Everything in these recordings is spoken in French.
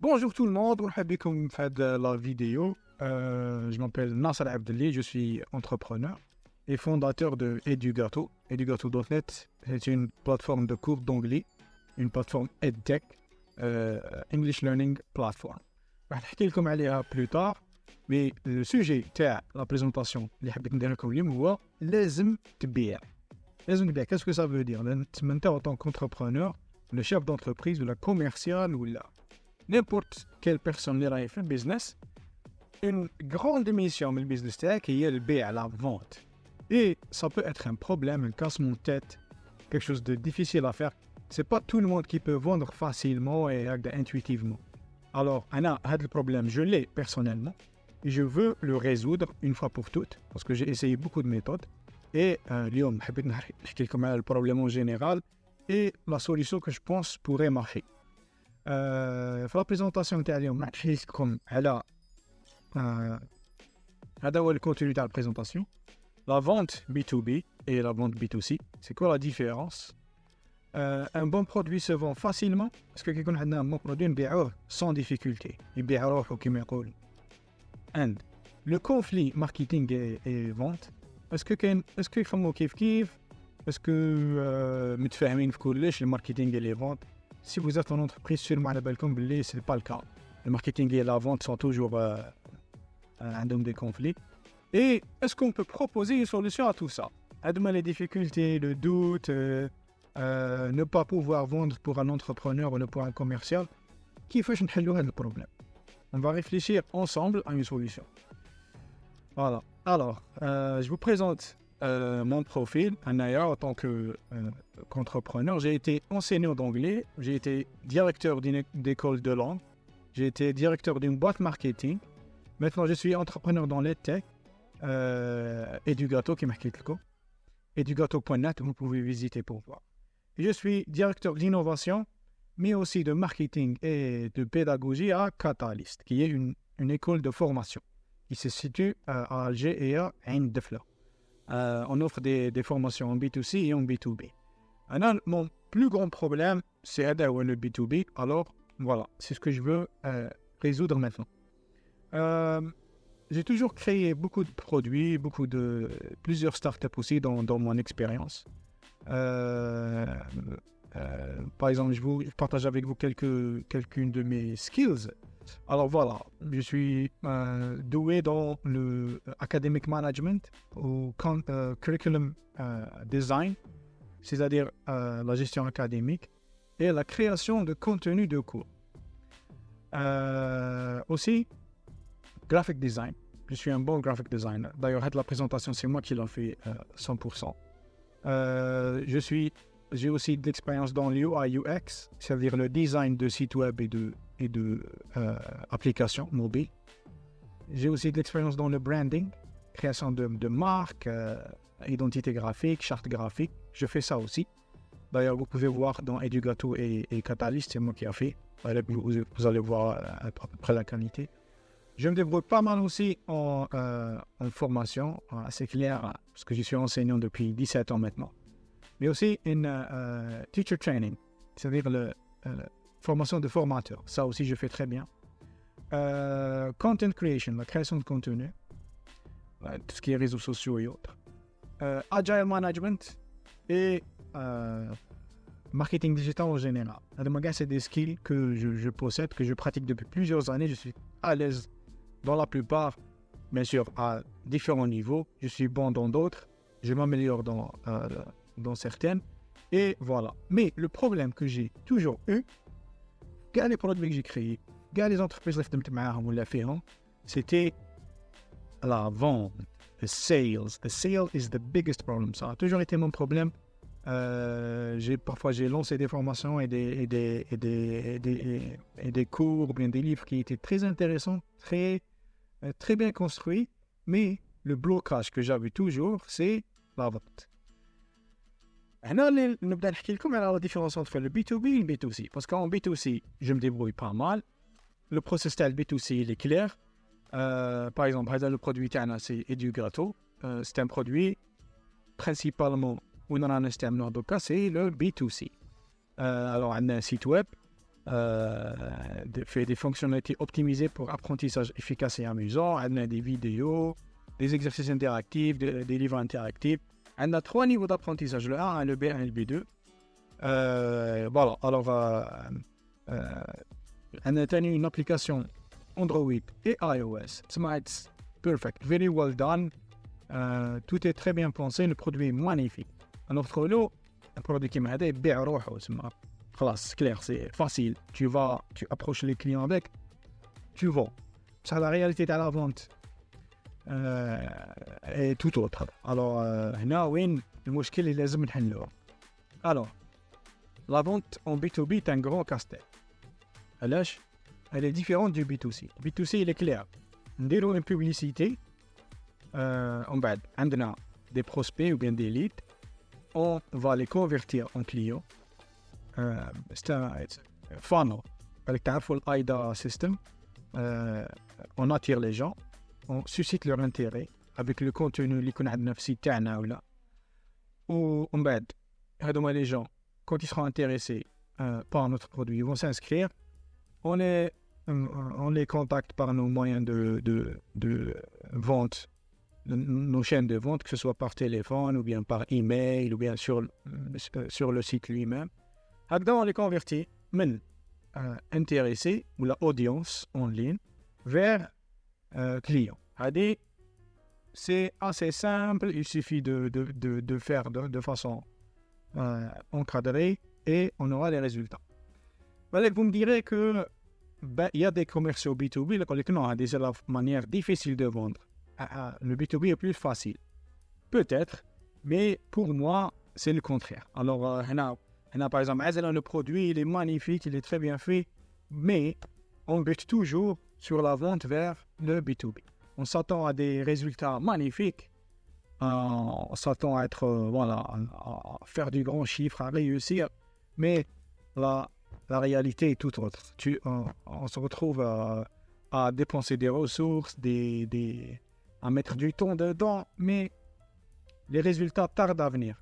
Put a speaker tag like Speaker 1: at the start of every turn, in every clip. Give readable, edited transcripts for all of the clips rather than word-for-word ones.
Speaker 1: Bonjour tout le monde, مرحبا بكم في هذه la vidéo. Je m'appelle Nasser Abdelli, je suis entrepreneur et fondateur de Edugato. Edugato.net est une plateforme de cours d'anglais, une plateforme EdTech, English Learning Platform. راح نحكي لكم عليها plus tard, mais le sujet تاع la présentation اللي حبيت ندير لكم اليوم هو لازم تبيع. Qu'est-ce que ça veut dire? En tant qu'entrepreneur, le chef d'entreprise ou la commerciale ou la n'importe quelle personne qui a fait un business, une grande mission du business tech est le BA, la vente. Et ça peut être un problème, un casse-mon-tête, quelque chose de difficile à faire. C'est pas tout le monde qui peut vendre facilement et intuitivement. Alors, ce problème, je l'ai personnellement et je veux le résoudre une fois pour toutes parce que j'ai essayé beaucoup de méthodes. Et اليوم حبيت نحكي لكم على البروبلème en général et la solution que je pense pourrait marcher. في la présentation تاع اليوم نحكي لكم على هذا هو الكونتينو تاع البريزونطاسيون. La vente B2B et la vente B2C, c'est quoi la différence? Un bon produit se vend facilement parce que كيكون عندنا un bon produit نبيعوه sans difficulté, يبيع روحو كما يقول. And le conflit marketing et vente, est-ce que يفهموا كيف est-ce que متفاهمين في كلش الماركتينغ et les ventes? Si vous êtes en entreprise, sûrement على بالكم باللي c'est pas le cas. Le marketing et la vente sont toujours عندهم des conflits. Et est-ce qu'on peut proposer une solution à tout ça? Admettons les difficultés, le doute, ne pas pouvoir vendre pour un entrepreneur ou pour un commercial. كيفاش نحلوا هذا البروبلème? On va réfléchir ensemble à une solution. Voilà. Alors, je vous présente mon profil, Anaya, en tant qu'entrepreneur. J'ai été enseignant d'anglais, j'ai été directeur d'école de langue, j'ai été directeur d'une boîte marketing. Maintenant, je suis entrepreneur dans l'EdTech, Edugato, qui m'a quitté le coup. Edugato.net, vous pouvez visiter pour voir. Et je suis directeur d'innovation, mais aussi de marketing et de pédagogie à Catalyst, qui est une école de formation qui se situe à Alger et à Ain Defla. On offre des formations en B2C et en B2B. Alors, mon plus grand problème, c'est le B2B. Alors, voilà, c'est ce que je veux résoudre maintenant. J'ai toujours créé beaucoup de produits, plusieurs startups aussi dans mon expérience. Par exemple, je partage avec vous quelques-unes de mes skills. Alors voilà, je suis doué dans le academic management ou curriculum design, c'est-à-dire la gestion académique et la création de contenu de cours. Aussi, graphic design. Je suis un bon graphic designer. D'ailleurs, la présentation, c'est moi qui l'ai fait 100%. J'ai aussi de l'expérience dans l'UI UX, c'est-à-dire le design de sites web et de applications mobiles. J'ai aussi de l'expérience dans le branding, création de marques, identité graphique, charte graphique. Je fais ça aussi. D'ailleurs, vous pouvez voir dans Edugato et Catalyst, c'est moi qui ai fait. Vous allez voir à peu près la qualité. Je me débrouille pas mal aussi en formation, assez clair, parce que je suis enseignant depuis 17 ans maintenant. Mais aussi une teacher training, c'est-à-dire la formation de formateur. Ça aussi, je fais très bien. Content creation, la création de contenu, tout ce qui est réseaux sociaux et autres. Agile management et marketing digital en général. C'est des skills que je possède, que je pratique depuis plusieurs années. Je suis à l'aise dans la plupart, bien sûr, à différents niveaux. Je suis bon dans d'autres. Je m'améliore dans certaines. Et voilà. Mais le problème que j'ai toujours eu, les produits que j'ai créés, les entreprises que j'ai fait, c'était la vente, the sales. The sale is the biggest problem. Ça a toujours été mon problème. Parfois j'ai lancé des formations et des cours ou bien des livres qui étaient très intéressants, très bien construits, mais le blocage que j'avais toujours, c'est la vente. هنا نبدأ نحكي لكم على la différence entre le B2B et le B2C. Parce qu'en B2C, je me débrouille pas mal. Le process de B2C, il est clair. Par exemple, le produit تاعنا c'est Edugato. C'est un produit principalement وين رانا نستعملوه دوكا c'est le B2C. Alors on a un site web fait des fonctionnalités optimisées pour apprentissage efficace et amusant. On a des vidéos, des exercices interactifs, des livres interactifs. On a 3 niveaux d'apprentissage, le 1, le B1 et le B2. Voilà, alors on a une application Android et iOS. It's perfect, very well done. Tout est très bien pensé, le produit est magnifique. Alors, un produit qui m'a aidé, c'est clair, c'est facile. Tu approches les clients avec, tu vends. Ça, la réalité de la vente est tout autre. Alors, هنا وين المشكل اللي لازم نحلوه. Alors, la vente en B2B est un grand casse-tête. Elle est différente du B2C. Le B2C, il est clair. On déroule une publicité. On a des prospects ou bien des leads. On va les convertir en clients. C'est un funnel. Avec l'AIDA system, on attire les gens, on suscite leur intérêt avec le contenu اللي يكون عندنا في site تاعنا ولا. ومن بعد هذوما les gens quand ils seront intéressés par notre produit, ils vont s'inscrire. On les contacte par nos moyens de vente, nos chaînes de vente, que ce soit par téléphone ou bien par email ou bien sur le site lui-même. On les convertit من intéressés ou la audience en ligne vers clients. C'est assez simple, il suffit de faire de façon encadrée et on aura des résultats. Vous me direz que il y a des commerciaux B2B qui ont des manières difficiles de vendre. Le B2B est plus facile. Peut-être, mais pour moi, c'est le contraire. Alors, par exemple, le produit, il est magnifique, il est très bien fait, mais on bute toujours sur la vente vers le B2B. On s'attend à des résultats magnifiques, on s'attend à être, à faire du grand chiffre, à réussir, mais la réalité est tout autre. On se retrouve à dépenser des ressources, à mettre du temps dedans, mais les résultats tardent à venir.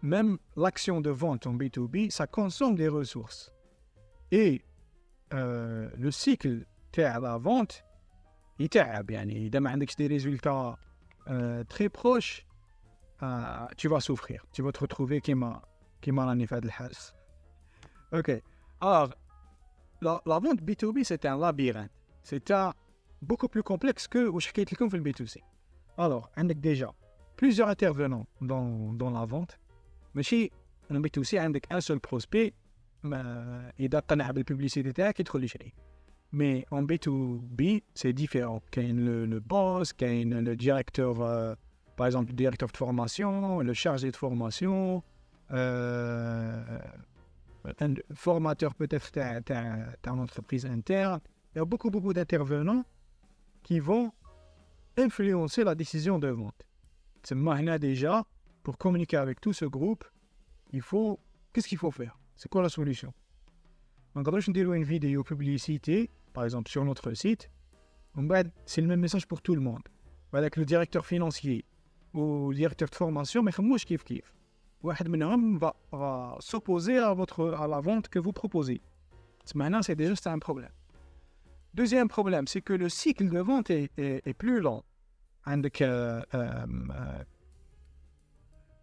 Speaker 1: Même l'action de vente en B2B, ça consomme des ressources. Et le cycle de la vente, il تعب يعني إذا ما عندكش des résultats très proches, tu vas souffrir. Tu vas te retrouver كيما راني في هذا الحال. Ok. Alors, la vente B2B, c'est un labyrinthe. C'est beaucoup plus complexe que ce que je vous ai dit dans le B2C. Alors, on a déjà plusieurs intervenants dans la vente. Mais dans le B2C, on a un seul prospect. Il a la publicité qui est livrée. Mais en B2B, c'est différent. Il y a le boss, il y a le directeur, par exemple, le directeur de formation, le chargé de formation, un formateur peut-être d'une entreprise interne. Il y a beaucoup d'intervenants qui vont influencer la décision de vente. C'est maintenant déjà, pour communiquer avec tout ce groupe, qu'est-ce qu'il faut faire? C'est quoi la solution? Donc, quand je déroule une vidéo publicité, par exemple sur notre site, c'est le même message pour tout le monde. Avec le directeur financier ou le directeur de formation, mais moi je kiffe. واحد منهم va s'opposer à la vente que vous proposez. Maintenant, c'est déjà un problème. Deuxième problème, c'est que le cycle de vente est plus long. عندك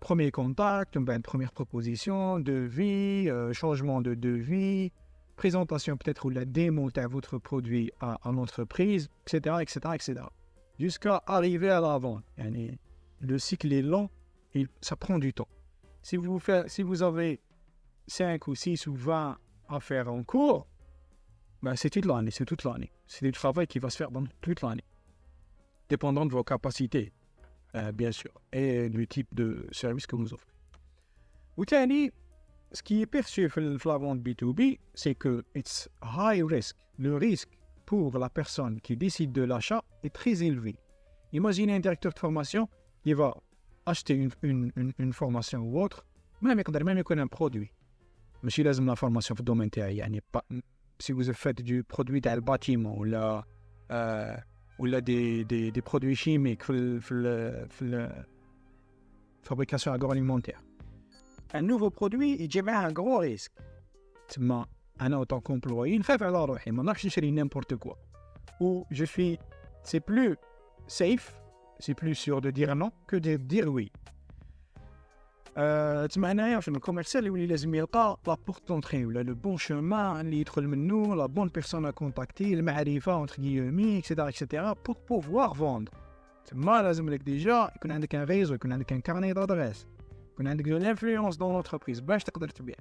Speaker 1: premier contact, première proposition, devis, changement de devis, présentation peut-être ou la démo de votre produit à l'entreprise, etc. Jusqu'à arriver à la vente. Le cycle est long et ça prend du temps. Si vous avez 5 ou 6 ou 20 affaires en cours, c'est toute l'année. C'est du travail qui va se faire dans toute l'année. Dépendant de vos capacités, bien sûr, et du type de service que vous offrez. Ce qui est perçu dans la vente B2B, c'est que it's high risk. Le risque pour la personne qui décide de l'achat est très élevé. Imaginez un directeur de formation qui va acheter une formation ou autre, même un produit. ماشي لازم la formation في الدومين تاعي يعني si vous faites du produit dans le bâtiment ou des produits chimiques في la fabrication agroalimentaire. Un nouveau produit, il génère un gros risque. انا en tant qu'employé نخاف على روحي ما نروحش نشري n'importe quoi ou je suis c'est plus safe c'est plus sûr de dire non que de dire oui. تسمع هنايا في الكوميرسيال يولي لازم يلقى لا بورت دونطري ولا لو بون شومان اللي يدخل منه لا بون بيرسون ا كونتاكتي المعرفه اونتر غيومي اكسيتيرا اكسيتيرا بور بوفوار فوندر. تما لازم لك ديجا يكون عندك ان ريزو يكون عندك ان كارني دادريس يكون عندك دو لانفلونس دون لونتربريز باش تقدر تبيع.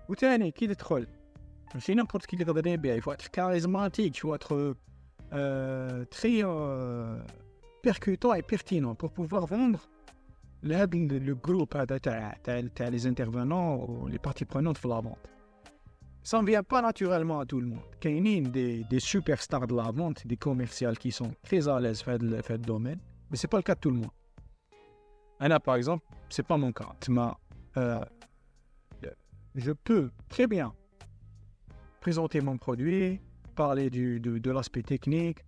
Speaker 1: وثاني كي تدخل ماشي نيمبورت كي تقدر يبيع يفوا اتر كاريزماتيك يفوا اتر تري percutant et pertinent pour pouvoir vendre le groupe t'as les intervenants ou les parties prenantes de la vente. Ça ne vient pas naturellement à tout le monde. Il y a des superstars de la vente, des commerciaux qui sont très à l'aise dans le domaine, mais ce n'est pas le cas de tout le monde. Là, par exemple, ce n'est pas mon cas. Je peux très bien présenter mon produit, parler de l'aspect technique,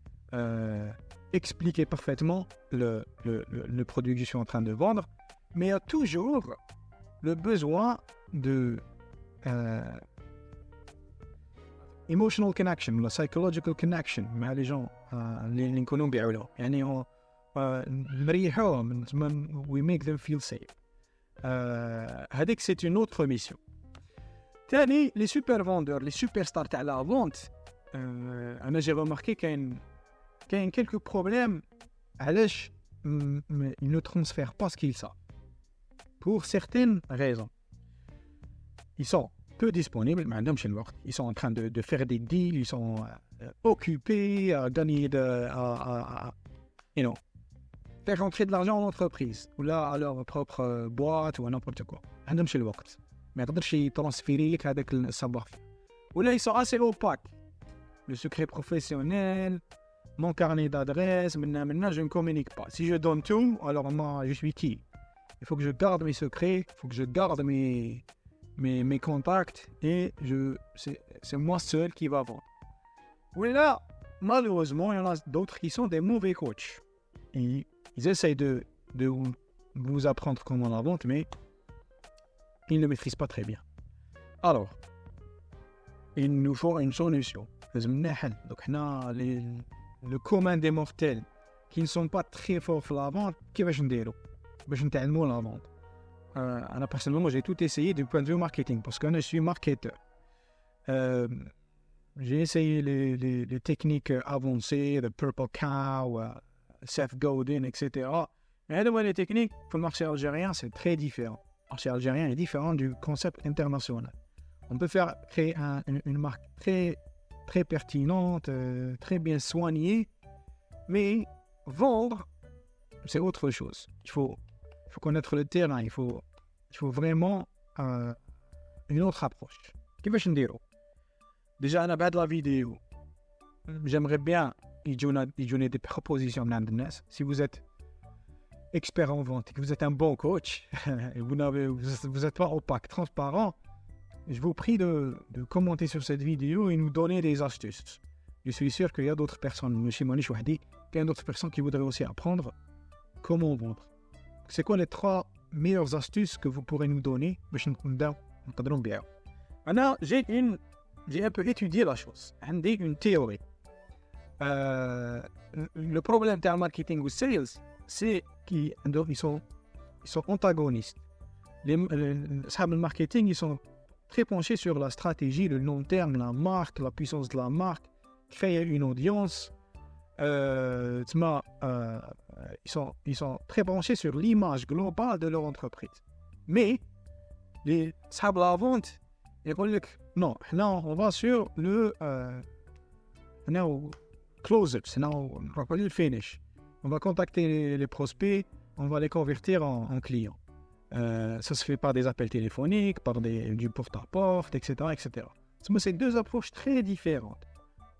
Speaker 1: expliquer parfaitement le produit que je suis en train de vendre, mais il y a toujours le besoin de emotional connection, la psychological connection مع les gens اللي نكونوا نبيعوا لهم. يعني نريحوهم we make them feel safe. هذيك c'est une autre mission. ثاني les super vendeurs, les superstars تاع la vente, أنا j'ai remarqué qu'il y a quelques problèmes علاش ils ne transfèrent pas ce qu'ils savent. Pour certaines raisons. Ils sont peu disponibles, mais ils sont en train de faire des deals, ils sont occupés à gagner faire rentrer de l'argent en entreprise ou là à leur propre boîte ou à n'importe quoi. ما عندهمش الوقت. ما يقدرش يترانسفيري لك هذاك الصباح. ولا ils sont assez opaques. Le secret professionnel, mon carnet d'adresse, maintenant je ne communique pas. Si je donne tout, alors moi je suis qui? Il faut que je garde mes secrets, il faut que je garde mes contacts et c'est moi seul qui va vendre. Oui, là, malheureusement, il y en a d'autres qui sont des mauvais coachs. Ils essayent de vous apprendre comment la vente, mais ils ne maîtrisent pas très bien. Alors, il nous faut une solution. Donc, le commun des mortels qui ne sont pas très forts dans la vente, qu'est-ce que je vais faire? باش نتعلموا la vente. أنا personnellement j'ai tout essayé du point de vue marketing parce que je suis marketeur. J'ai essayé les techniques avancées, le purple cow, Seth Godin, etc. Mais les techniques pour le marché algérien c'est très différent. Le marché algérien est différent du concept international. On peut créer une marque très très pertinente, très bien soignée, mais vendre c'est autre chose. Il faut connaître le terrain, il faut vraiment une autre approche. كيفاش نديرو؟ Déjà أنا بعد la vidéo, j'aimerais bien يجوني des propositions من عند الناس. Si vous êtes expert en vente et que vous êtes un bon coach et vous êtes pas opaque, transparent, je vous prie de commenter sur cette vidéo et nous donner des astuces. Je suis sûr qu'il y a d'autres personnes, ماشي مانيش وحدي, qu'il y a d'autres personnes qui voudraient aussi apprendre comment vendre. C'est quoi les 3 meilleures astuces que vous pourrez nous donner باش نقدروا نبيعوا؟ أنا j'ai un peu étudié la chose. عندي une théorie. Le problème de marketing ou sales, c'est qu'ils sont antagonistes. Les marketing, ils sont très penchés sur la stratégie, le long terme, la marque, la puissance de la marque, créer une audience. Ils sont très branchés sur l'image globale de leur entreprise. Mais les sables à la vente, ils disent non, on va sur le closer, on va pas le finish. On va contacter les prospects, on va les convertir en clients. Ça se fait par des appels téléphoniques, par du porte-à-porte, etc. C'est deux approches très différentes.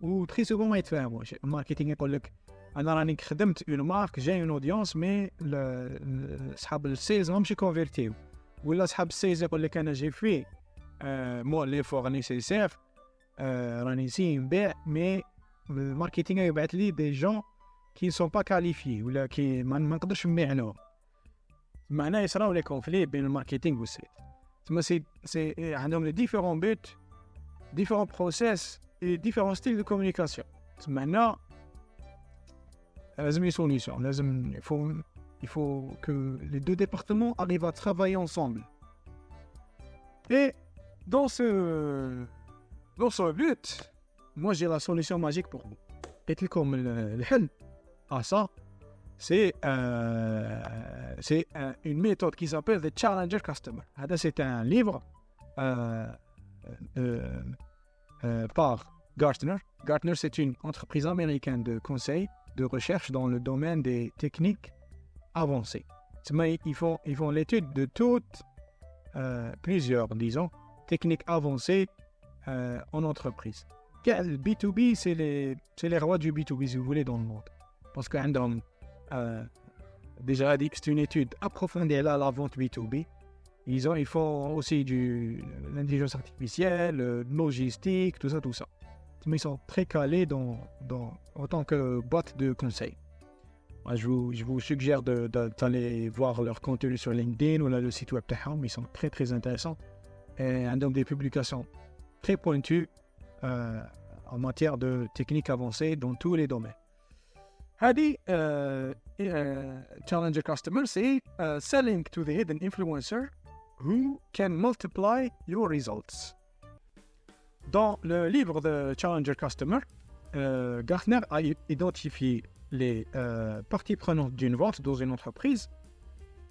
Speaker 1: Ou très souvent يتفاهموا. Le marketing يقول لك أنا راني خدمت une marque, j'ai une audience, mais صحاب السيلز ماهمش كونفيرتيو. ولا صحاب السيلز يقول لك أنا j'ai fait moi l'effort nécessaire, راني نسي نبيع, mais الماركتينغ يبعث لي des gens qui ne sont pas qualifiés ولا كي ما نقدرش نبيع لهم. معناه يصراو لي كونفلي بين الماركتينغ والسيلز. تما سي عندهم لي ديفيرون بوت différents process et différents styles de communication. Maintenant, لازم solution. Il faut que les deux départements arrivent à travailler ensemble. Et dans ce but, moi j'ai la solution magique pour vous. قلت لكم الحل ça, c'est une méthode qui s'appelle The Challenger Customer. C'est un livre par Gartner. Gartner, c'est une entreprise américaine de conseil, de recherche dans le domaine des techniques avancées. Ils font l'étude de toutes, plusieurs, disons, techniques avancées en entreprise. Le B2B, c'est les rois du B2B, si vous voulez, dans le monde. Parce que déjà dit, c'est une étude approfondie à la vente B2B. Ils font aussi l'intelligence artificielle, logistique, tout ça. Mais ils sont très calés en tant que boîte de conseil. Moi, je vous suggère d'aller voir leur contenu sur LinkedIn ou le site web تاعهم. Ils sont très très intéressants. Et ils ont des publications très pointues en matière de techniques avancées dans tous les domaines. Hadi, Challenger Customer, c'est selling to the hidden influencer who can multiply your results. Dans le livre de Challenger Customer, Gartner a identifié les parties prenantes d'une vente dans une entreprise.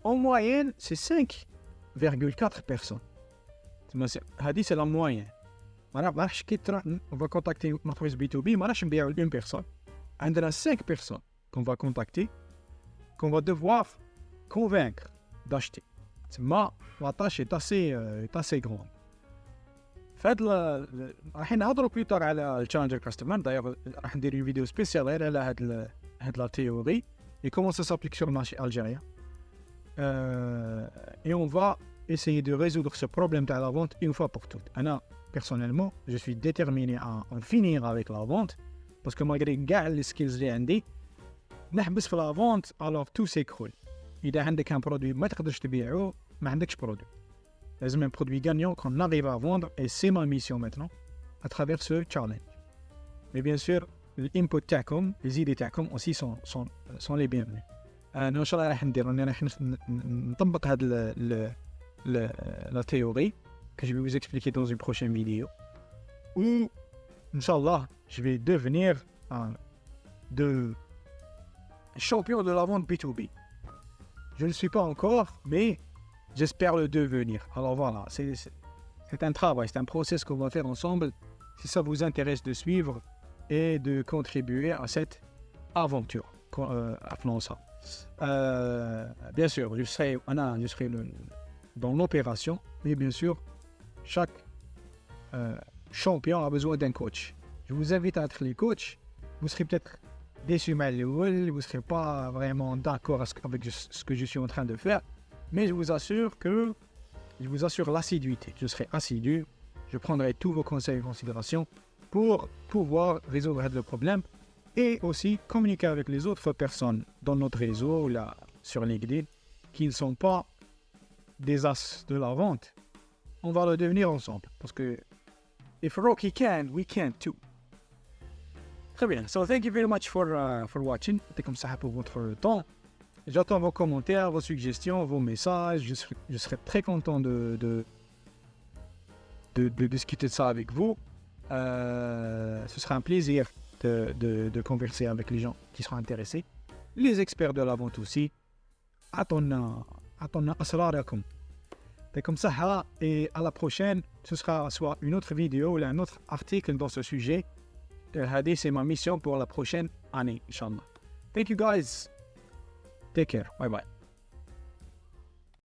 Speaker 1: En moyenne, c'est 5,4 personnes. Hadi, c'est la moyenne. On va contacter une entreprise B2B, on va une personne. On a 5 personnes qu'on va contacter, qu'on va devoir convaincre d'acheter. La tâche est assez grande. راح نهضروا plus tard على Challenger Customer. D'ailleurs, راح ندير une vidéo spéciale على هاد la théorie et comment ça s'applique sur le marché algérien. Et on va essayer de résoudre ce problème de la vente une fois pour toutes. Personnellement, je suis déterminé à en finir avec la vente parce que malgré les skills اللي عندي نحبس في la vente, alors tout s'écroule. إذا عندك un produit ما تقدرش تبيعه ما عندكش produit. لازم un produit gagnant qu'on arrive à vendre et c'est ma mission maintenant à travers ce challenge. Mais bien sûr, l'input تاعكم, les idées تاعكم aussi sont les bienvenus. إن شاء الله راح ندير راح نطبق هذا la théorie que je vais vous expliquer dans une prochaine vidéo. Où, Inch'Allah, je vais devenir de champion de la vente B2B. Je ne le suis pas encore, mais j'espère le devenir. Alors voilà, c'est un travail, c'est un process qu'on va faire ensemble. Si ça vous intéresse de suivre et de contribuer à cette aventure, appelons ça. Bien sûr, je serai dans l'opération, mais bien sûr, chaque champion a besoin d'un coach. Je vous invite à être les coachs. Vous serez peut-être déçus, vous ne serez pas vraiment d'accord avec ce que je suis en train de faire. Mais je vous assure l'assiduité. Je serai assidu. Je prendrai tous vos conseils en considération pour pouvoir résoudre le problème et aussi communiquer avec les autres personnes dans notre réseau ou là, sur LinkedIn qui ne sont pas des as de la vente. On va le devenir ensemble parce que if Rocky can, we can too. Très bien. So thank you very much for watching. C'était comme ça pour votre temps. J'attends vos commentaires, vos suggestions, vos messages. Je serai très content de discuter de ça avec vous. Ce sera un plaisir de converser avec les gens qui seront intéressés. Les experts de la vente aussi. Attendons asrarakum. C'est comme ça. Et à la prochaine, ce sera soit une autre vidéo ou un autre article dans ce sujet. C'est ma mission pour la prochaine année, Inch'Allah. Thank you guys. Take care. Bye bye.